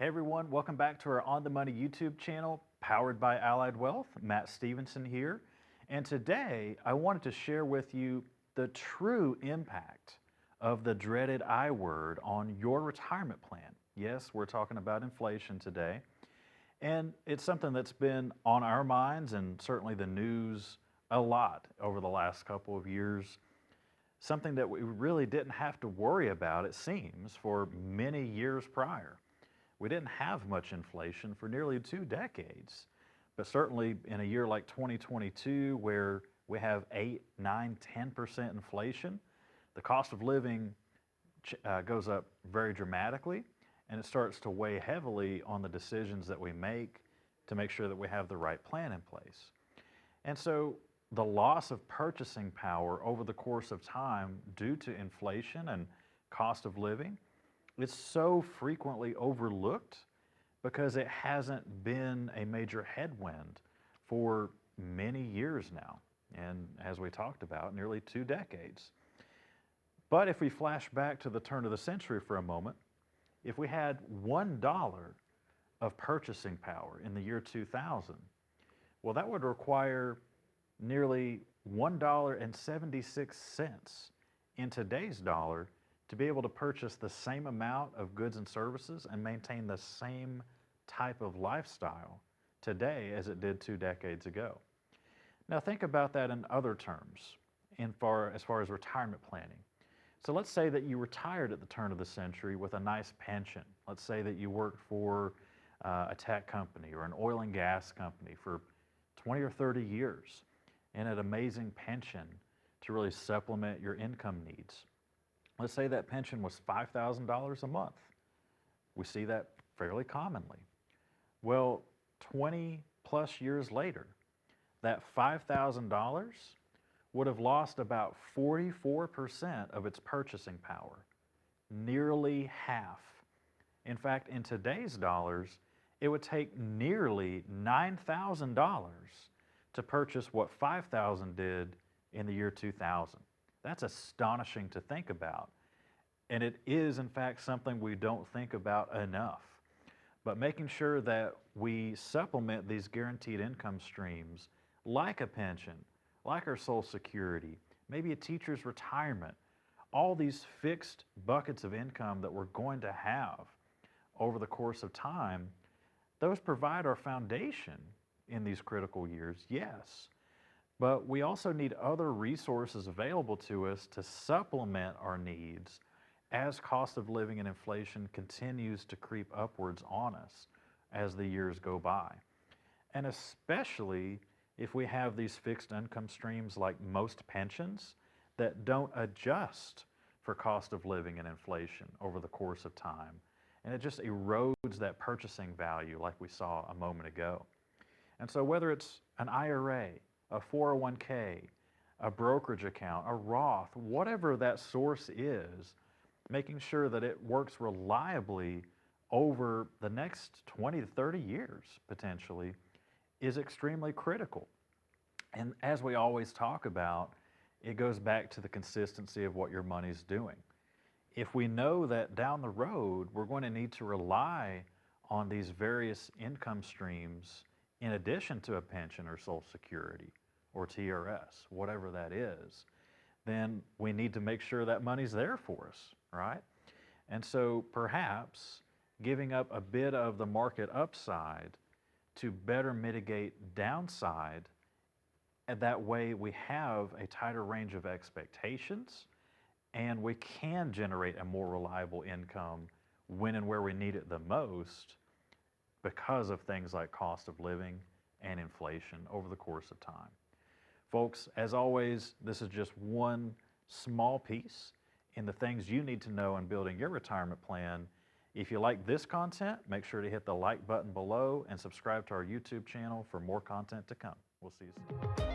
Hey everyone, welcome back to our On the Money YouTube channel, powered by Allied Wealth. Matt Stevenson here. And today I wanted to share with you the true impact of the dreaded I word on your retirement plan. Yes, we're talking about inflation today. And it's something that's been on our minds and certainly the news a lot over the last couple of years. Something that we really didn't have to worry about, it seems, for many years prior. We didn't have much inflation for nearly 2 decades, but certainly in a year like 2022, where we have 8, 9, 10% inflation, the cost of living goes up very dramatically, and it starts to weigh heavily on the decisions that we make to make sure that we have the right plan in place. And so the loss of purchasing power over the course of time due to inflation and cost of living, it's so frequently overlooked because it hasn't been a major headwind for many years now. And as we talked about, nearly 2 decades. But if we flash back to the turn of the century for a moment, if we had $1 of purchasing power in the year 2000, well, that would require nearly $1.76 in today's dollar to be able to purchase the same amount of goods and services and maintain the same type of lifestyle today as it did 2 decades ago. Now think about that in other terms, as far as retirement planning. So let's say that you retired at the turn of the century with a nice pension. Let's say that you worked for a tech company or an oil and gas company for 20 or 30 years and an amazing pension to really supplement your income needs. Let's say that pension was $5,000 a month. We see that fairly commonly. Well, 20 plus years later, that $5,000 would have lost about 44% of its purchasing power, nearly half. In fact, in today's dollars, it would take nearly $9,000 to purchase what $5,000 did in the year 2000. That's astonishing to think about. And it is, in fact, something we don't think about enough. But making sure that we supplement these guaranteed income streams, like a pension, like our Social Security, maybe a teacher's retirement, all these fixed buckets of income that we're going to have over the course of time, those provide our foundation in these critical years, yes. But we also need other resources available to us to supplement our needs as cost of living and inflation continues to creep upwards on us as the years go by. And especially if we have these fixed income streams like most pensions that don't adjust for cost of living and inflation over the course of time. And it just erodes that purchasing value like we saw a moment ago. And so whether it's an IRA, a 401k, a brokerage account, a Roth, whatever that source is, making sure that it works reliably over the next 20 to 30 years, potentially, is extremely critical. And as we always talk about, it goes back to the consistency of what your money's doing. If we know that down the road, we're going to need to rely on these various income streams in addition to a pension or Social Security or TRS, whatever that is, then we need to make sure that money's there for us, right? And so perhaps giving up a bit of the market upside to better mitigate downside, and that way we have a tighter range of expectations and we can generate a more reliable income when and where we need it the most because of things like cost of living and inflation over the course of time. Folks, as always, this is just one small piece in the things you need to know in building your retirement plan. If you like this content, make sure to hit the like button below and subscribe to our YouTube channel for more content to come. We'll see you soon.